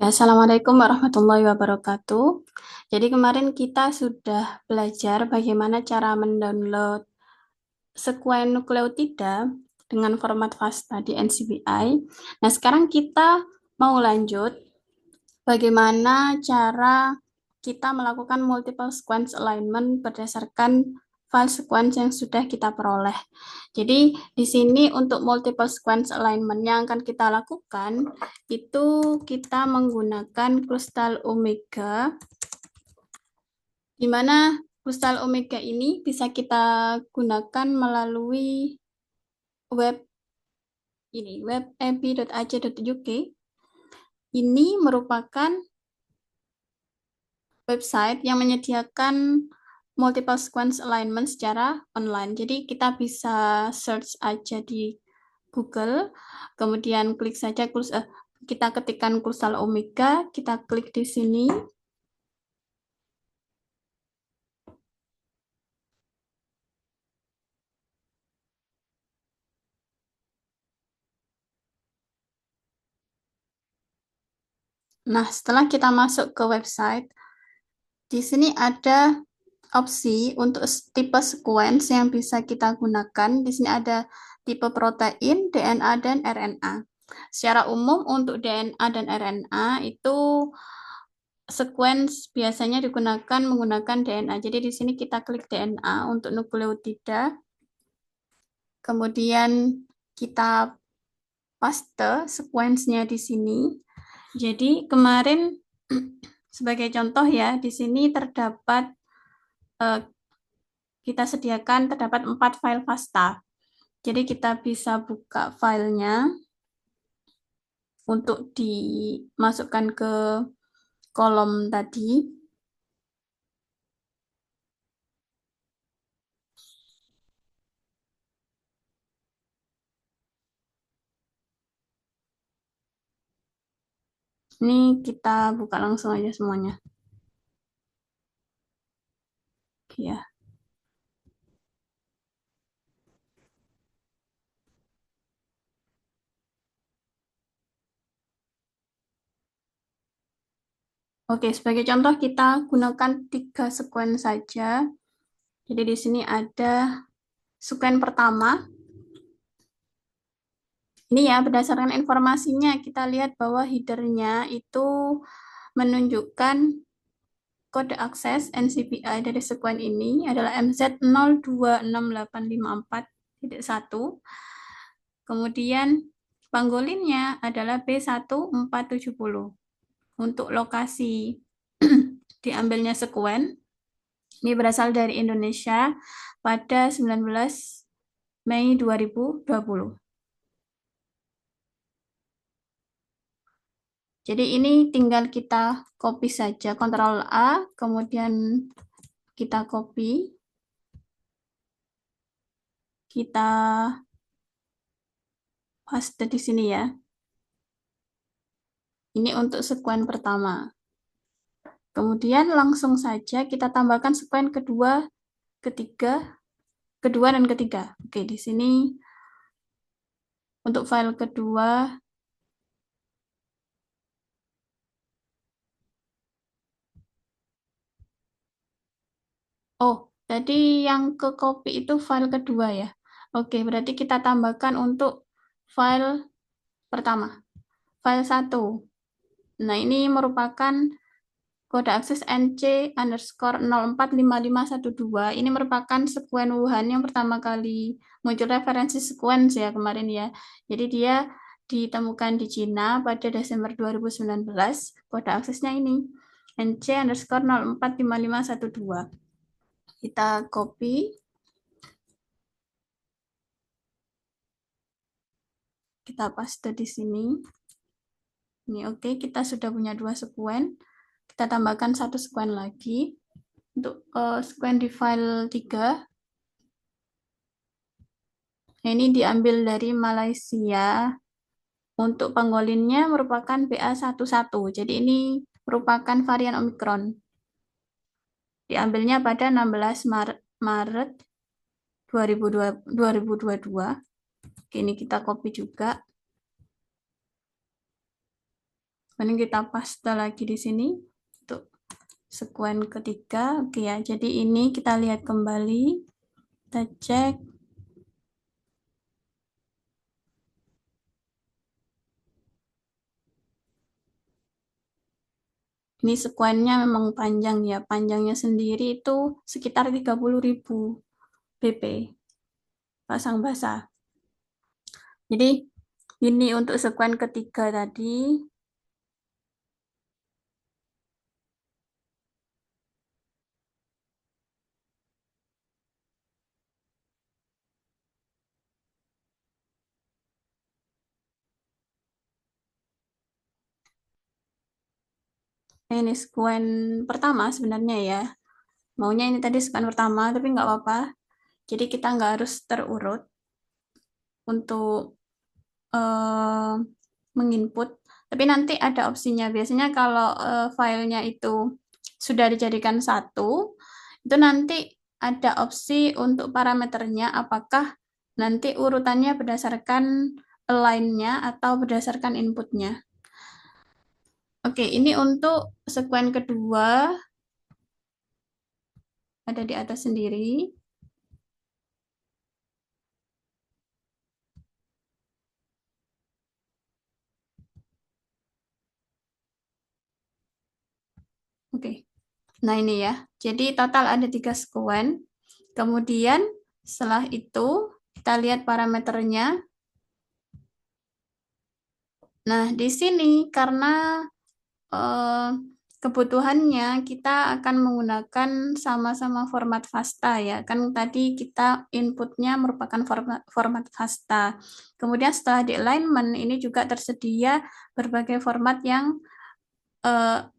Ya, Assalamualaikum warahmatullahi wabarakatuh. Jadi kemarin kita sudah belajar bagaimana cara mendownload sekuen nukleotida dengan format FASTA di NCBI. Nah, sekarang kita mau lanjut bagaimana cara kita melakukan multiple sequence alignment berdasarkan file sequence yang sudah kita peroleh. Jadi di sini untuk multiple sequence alignment yang akan kita lakukan itu kita menggunakan kristal omega, di mana kristal omega ini bisa kita gunakan melalui web ini, web epi.ac.uk. Ini merupakan website yang menyediakan multiple sequence alignment secara online. Jadi kita bisa search aja di Google, kemudian klik saja kita ketikkan kristal omega, kita klik di sini. Nah, setelah kita masuk ke website, di sini ada opsi untuk tipe sequence yang bisa kita gunakan. Di sini ada tipe protein, DNA, dan RNA. Secara umum untuk DNA dan RNA itu sequence biasanya digunakan menggunakan DNA. Jadi di sini kita klik DNA untuk nukleotida. Kemudian kita paste sequence-nya di sini. Jadi kemarin sebagai contoh ya, di sini terdapat kita sediakan terdapat 4 file FASTA. Jadi kita bisa buka filenya untuk dimasukkan ke kolom tadi. Ini kita buka langsung aja semuanya. Ya. Oke, sebagai contoh kita gunakan 3 sequence saja. Jadi di sini ada sequence pertama. Ini ya, berdasarkan informasinya kita lihat bahwa headernya itu menunjukkan kode akses NCBI dari sekuen ini adalah MZ026854.1. Kemudian panggolinnya adalah B1470. Untuk lokasi diambilnya sekuen, ini berasal dari Indonesia pada 19 Mei 2020. Jadi ini tinggal kita copy saja, Ctrl A, kemudian kita copy, kita paste di sini ya. Ini untuk sekuen pertama. Kemudian langsung saja kita tambahkan sekuen kedua, dan ketiga. Oke, di sini untuk file kedua, oh, tadi yang ke copy itu file kedua ya. Oke, berarti kita tambahkan untuk file pertama, file 1. Nah, ini merupakan kode akses NC_045512. Ini merupakan sekuen Wuhan yang pertama kali muncul referensi sequence ya kemarin ya. Jadi dia ditemukan di Cina pada Desember 2019. Kode aksesnya ini NC_045512. Kita copy. Kita paste di sini. Ini oke, kita sudah punya 2 sekuen. Kita tambahkan 1 sekuen lagi. Untuk sekuen di file 3. Ini diambil dari Malaysia. Untuk panggolinnya merupakan BA11. Jadi ini merupakan varian Omicron. Diambilnya pada 16 Maret 2022. Ini kita copy juga. Kemudian kita paste lagi di sini untuk sekuen ketiga. Oke ya, jadi ini kita lihat kembali, kita cek. Ini sekuennya memang panjang ya, panjangnya sendiri itu sekitar 30.000 BP, pasang basah. Jadi ini untuk sekuen ketiga tadi. Ini sekuen pertama sebenarnya ya. Maunya ini tadi sekuen pertama, tapi nggak apa-apa. Jadi kita nggak harus terurut untuk eh, menginput. Tapi nanti ada opsinya. Biasanya kalau filenya itu sudah dijadikan satu, itu nanti ada opsi untuk parameternya apakah nanti urutannya berdasarkan align-nya atau berdasarkan inputnya. Oke, ini untuk sekuen kedua ada di atas sendiri. Oke, nah ini ya. Jadi total ada 3 sekuen. Kemudian setelah itu kita lihat parameternya. Nah, di sini karena eh, kebutuhannya kita akan menggunakan sama-sama format FASTA ya. Kan tadi kita inputnya merupakan format FASTA. Kemudian setelah di alignment ini juga tersedia berbagai format yang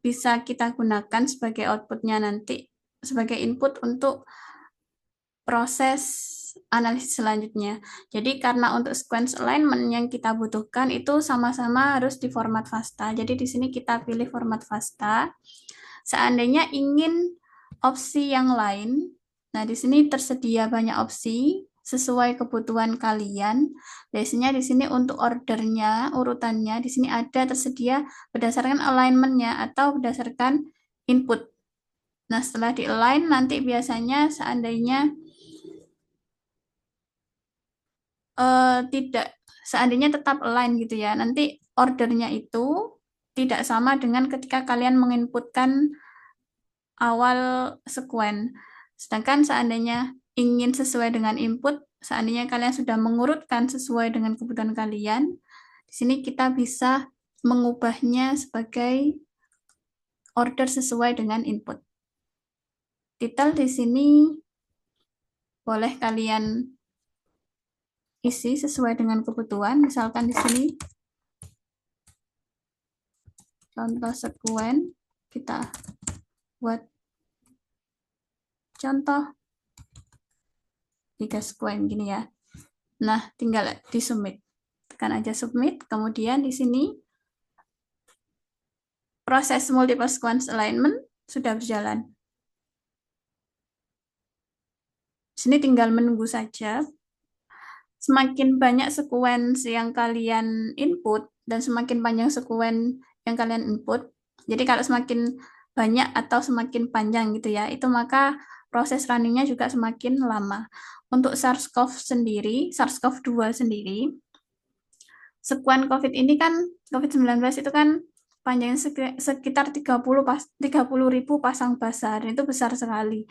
bisa kita gunakan sebagai outputnya nanti sebagai input untuk proses analisis selanjutnya. Jadi karena untuk sequence alignment yang kita butuhkan itu sama-sama harus di format FASTA. Jadi di sini kita pilih format FASTA. Seandainya ingin opsi yang lain, nah di sini tersedia banyak opsi sesuai kebutuhan kalian. Biasanya di sini untuk ordernya, urutannya di sini ada tersedia berdasarkan alignment-nya atau berdasarkan input. Nah, setelah di align nanti biasanya seandainya tidak seandainya tetap align gitu ya. Nanti ordernya itu tidak sama dengan ketika kalian menginputkan awal sekuen. Sedangkan seandainya ingin sesuai dengan input, seandainya kalian sudah mengurutkan sesuai dengan kebutuhan kalian, di sini kita bisa mengubahnya sebagai order sesuai dengan input. Detail di sini boleh kalian isi sesuai dengan kebutuhan. Misalkan di sini contoh sekuen, kita buat contoh 3 sekuen gini ya. Nah, tinggal di submit. Tekan aja submit, kemudian di sini proses multiple sequence alignment sudah berjalan. Di sini tinggal menunggu saja. Semakin banyak sequence yang kalian input dan semakin panjang sequence yang kalian input. Jadi kalau semakin banyak atau semakin panjang gitu ya, itu maka proses runningnya juga semakin lama. Untuk SARS-CoV sendiri, SARS-CoV-2 sendiri, sekuen COVID ini kan, COVID-19 itu kan panjangnya sekitar 30.000 pasang basah, dan itu besar sekali.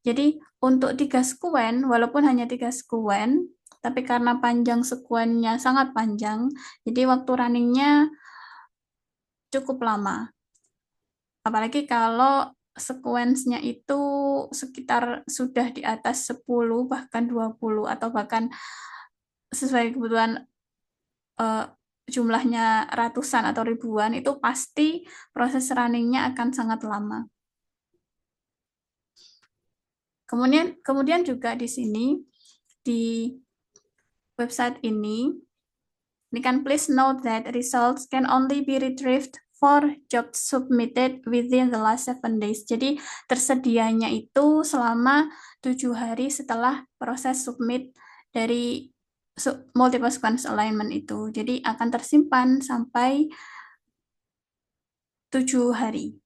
Jadi untuk 3 sekuen, walaupun hanya 3 sekuen, tapi karena panjang sekuennya sangat panjang, jadi waktu runningnya cukup lama. Apalagi kalau sekuensnya itu sekitar sudah di atas 10, bahkan 20, atau bahkan sesuai kebutuhan eh, jumlahnya ratusan atau ribuan, itu pasti proses runningnya akan sangat lama. Kemudian juga di sini di website ini kan please note that results can only be retrieved for jobs submitted within the last 7 days. Jadi tersedianya itu selama 7 hari setelah proses submit dari multiple sequence alignment itu. Jadi akan tersimpan sampai 7 hari.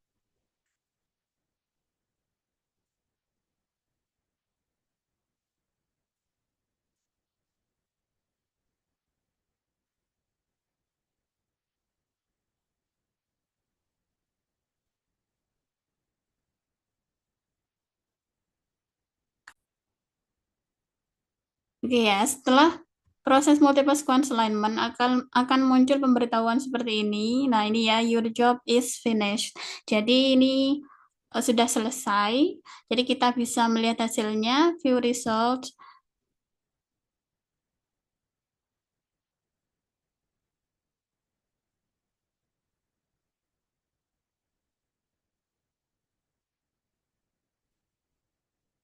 Oke ya, setelah proses multiple sequence alignment akan muncul pemberitahuan seperti ini. Nah, ini ya, your job is finished. Jadi ini sudah selesai. Jadi kita bisa melihat hasilnya, view result.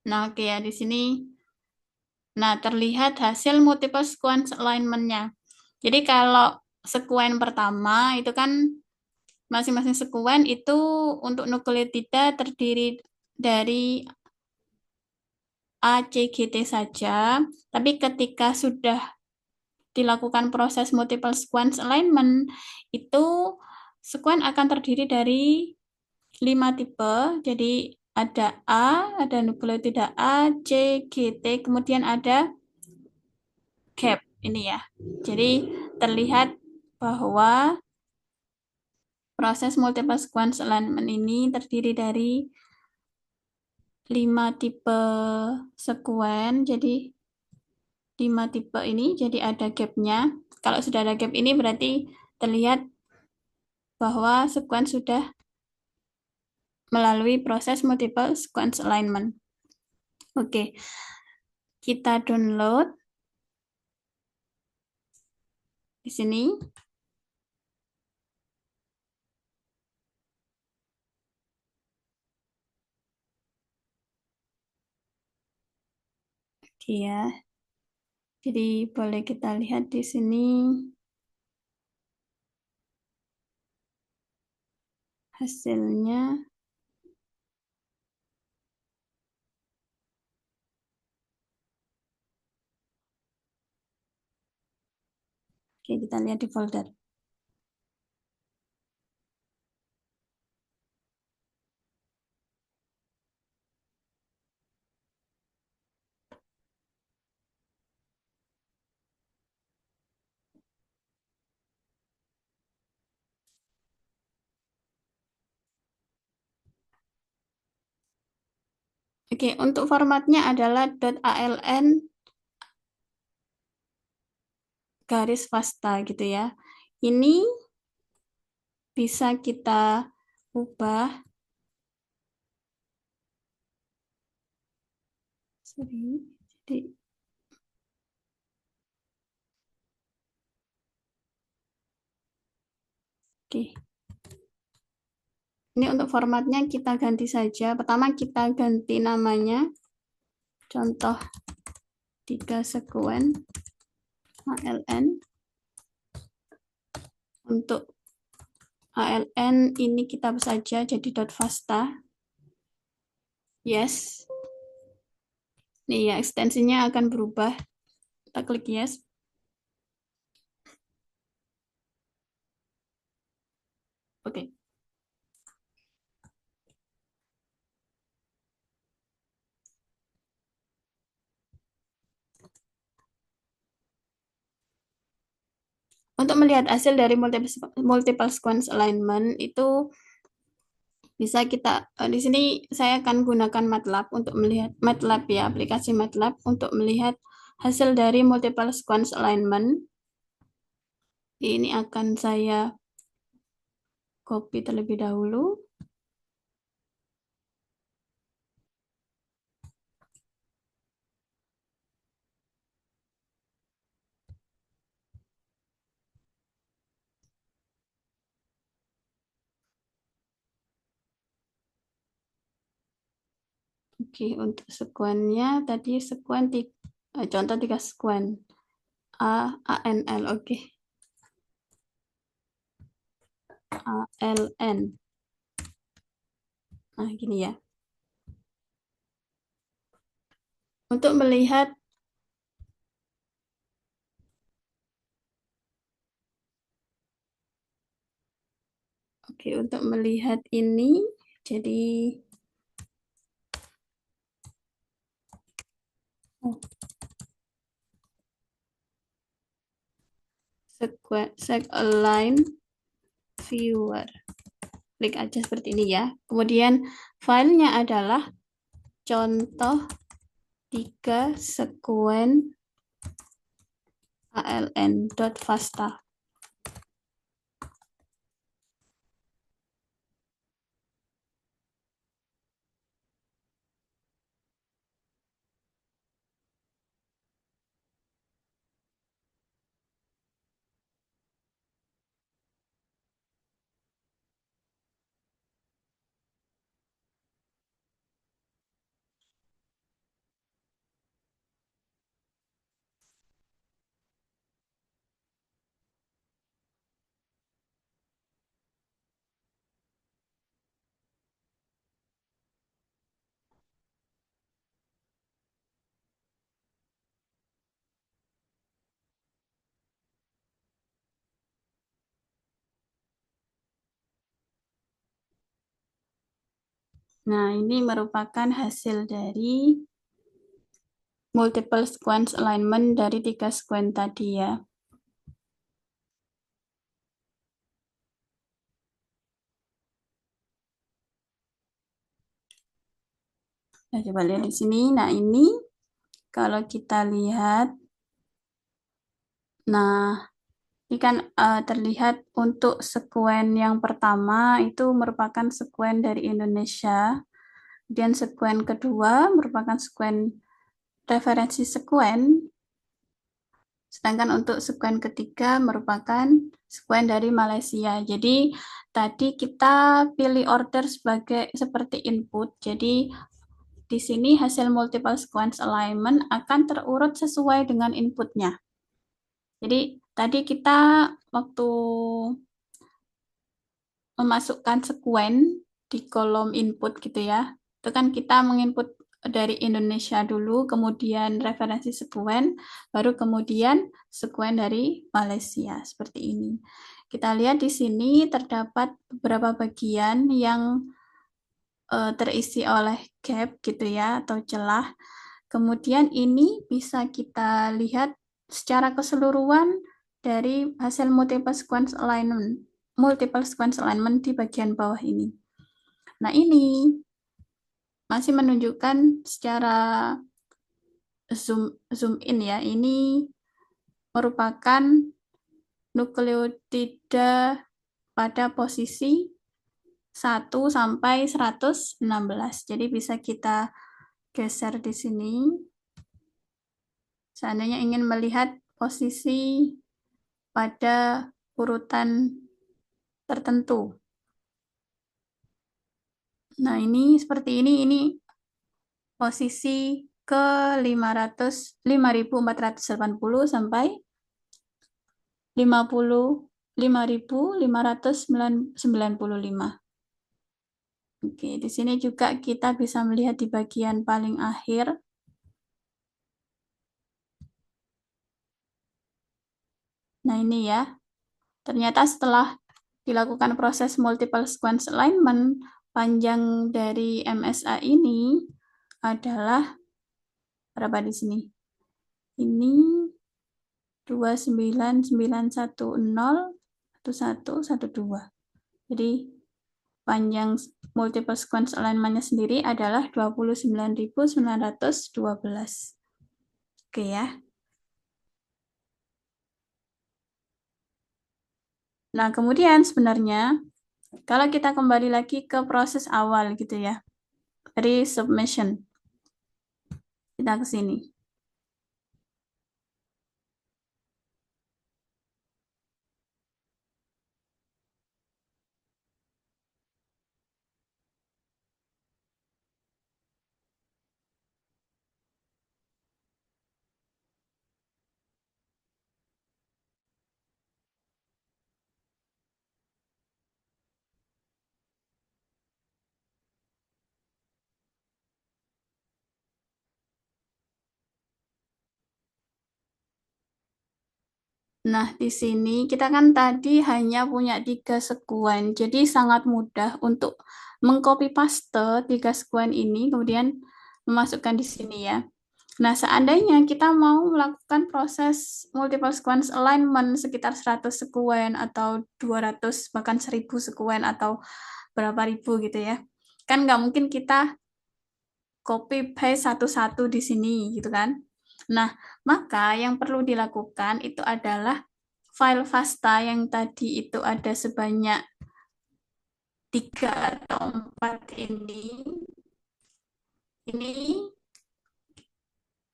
Nah, oke ya, di sini. Nah, terlihat hasil multiple sequence alignment-nya. Jadi kalau sekuen pertama itu kan masing-masing sekuen itu untuk nukleotida terdiri dari A, C, G, T saja. Tapi ketika sudah dilakukan proses multiple sequence alignment, itu sekuen akan terdiri dari 5 tipe. Jadi ada A, ada nukleotida A, C, G, T, kemudian ada gap ini ya. Jadi terlihat bahwa proses multiple sequence alignment ini terdiri dari 5 tipe sekuen. Jadi 5 tipe ini jadi ada gapnya. Kalau sudah ada gap ini berarti terlihat bahwa sekuen sudah melalui proses multiple sequence alignment. Oke, kita download di sini. Oke ya. Jadi boleh kita lihat di sini hasilnya. Oke, kita lihat di folder. Oke, untuk formatnya adalah .aln garis FASTA gitu ya. Ini bisa kita ubah. Sorry. Jadi, oke. Ini untuk formatnya kita ganti saja. Pertama kita ganti namanya. Contoh 3 sekuen ALN. Untuk ALN ini kita saja jadi .fasta. Yes. Nih ya, ekstensinya akan berubah. Kita klik yes. Oke. Untuk melihat hasil dari multiple sequence alignment itu bisa kita di sini saya akan gunakan MATLAB untuk melihat MATLAB ya, aplikasi MATLAB untuk melihat hasil dari multiple sequence alignment. Ini akan saya copy terlebih dahulu. Oke, untuk sekuennya tadi sekuen contoh 3 sekuen A, ANL, oke. ALN. Nah, gini ya. Untuk melihat Oke, untuk melihat ini, jadi oh, seg align viewer. Klik aja seperti ini ya. Kemudian filenya adalah contoh 3 sekuen aln.fasta. Nah, ini merupakan hasil dari multiple sequence alignment dari 3 sekuen tadi ya. Nah, coba lihat di sini. Nah, ini kalau kita lihat, nah ini kan terlihat untuk sekuen yang pertama itu merupakan sekuen dari Indonesia. Kemudian sekuen kedua merupakan sekuen referensi sekuen. Sedangkan untuk sekuen ketiga merupakan sekuen dari Malaysia. Jadi tadi kita pilih order sebagai seperti input. Jadi di sini hasil multiple sequence alignment akan terurut sesuai dengan inputnya. Jadi tadi kita waktu memasukkan sekuen di kolom input gitu ya, itu kan kita menginput dari Indonesia dulu, kemudian referensi sekuen, baru kemudian sekuen dari Malaysia seperti ini. Kita lihat di sini terdapat beberapa bagian yang terisi oleh gap gitu ya atau celah. Kemudian ini bisa kita lihat secara keseluruhan dari hasil multiple sequence alignment di bagian bawah ini. Nah, ini masih menunjukkan secara zoom in ya. Ini merupakan nukleotida pada posisi 1 sampai 116. Jadi bisa kita geser di sini. Seandainya ingin melihat posisi pada urutan tertentu. Nah, ini seperti ini posisi ke 5480 sampai 55.595. Oke, di sini juga kita bisa melihat di bagian paling akhir. Nah, ini ya. Ternyata setelah dilakukan proses multiple sequence alignment, panjang dari MSA ini adalah berapa di sini? Ini 299101112. Jadi panjang multiple sequence alignment-nya sendiri adalah 29.912. Oke ya. Nah, kemudian sebenarnya kalau kita kembali lagi ke proses awal gitu ya, dari submission, kita ke sini. Nah, di sini kita kan tadi hanya punya 3 sekuen, jadi sangat mudah untuk mengcopy paste 3 sekuen ini, kemudian memasukkan di sini ya. Nah, seandainya kita mau melakukan proses multiple sequence alignment sekitar 100 sekuen atau 200 bahkan 1000 sekuen atau berapa ribu gitu ya. Kan nggak mungkin kita copy paste satu-satu di sini gitu kan. Nah, maka yang perlu dilakukan itu adalah file FASTA yang tadi itu ada sebanyak 3 atau 4 ini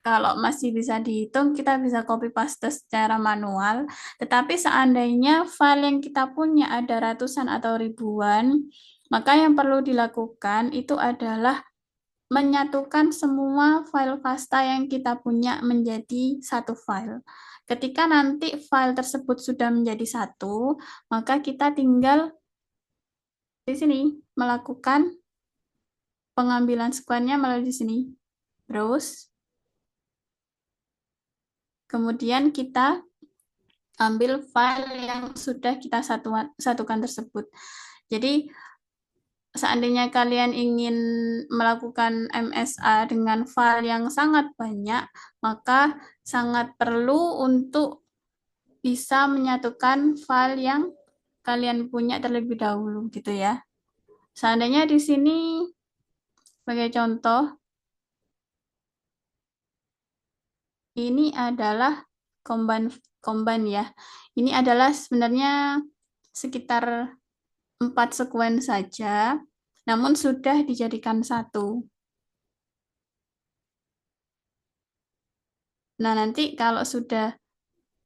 kalau masih bisa dihitung, kita bisa copy paste secara manual. Tetapi seandainya file yang kita punya ada ratusan atau ribuan, maka yang perlu dilakukan itu adalah menyatukan semua file FASTA yang kita punya menjadi satu file. Ketika nanti file tersebut sudah menjadi satu, maka kita tinggal di sini melakukan pengambilan sekuennya melalui di sini. Terus, kemudian kita ambil file yang sudah kita satukan tersebut. Jadi, seandainya kalian ingin melakukan MSA dengan file yang sangat banyak, maka sangat perlu untuk bisa menyatukan file yang kalian punya terlebih dahulu gitu ya. Seandainya di sini sebagai contoh, ini adalah combine ya. Ini adalah sebenarnya sekitar 4 sekuen saja, namun sudah dijadikan satu. Nah, nanti kalau sudah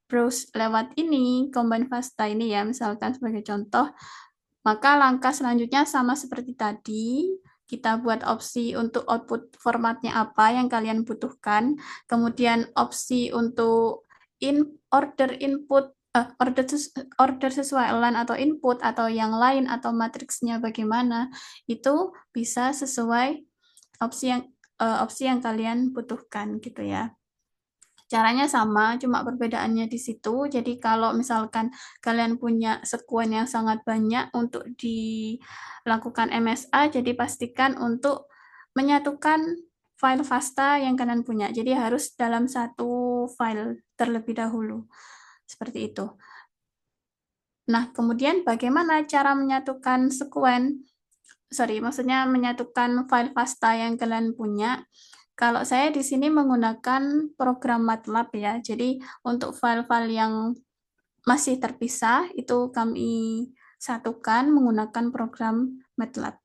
browse lewat ini, combine FASTA ini ya, misalkan sebagai contoh, maka langkah selanjutnya sama seperti tadi, kita buat opsi untuk output formatnya apa yang kalian butuhkan, kemudian opsi untuk order input, order sesuai align atau input atau yang lain atau matriksnya bagaimana, itu bisa sesuai opsi yang kalian butuhkan gitu ya. Caranya sama, cuma perbedaannya di situ. Jadi kalau misalkan kalian punya sekuen yang sangat banyak untuk dilakukan MSA, jadi pastikan untuk menyatukan file FASTA yang kalian punya. Jadi harus dalam satu file terlebih dahulu. Seperti itu. Nah, kemudian bagaimana cara menyatukan maksudnya menyatukan file FASTA yang kalian punya. Kalau saya di sini menggunakan program MATLAB ya, jadi untuk file-file yang masih terpisah itu kami satukan menggunakan program MATLAB.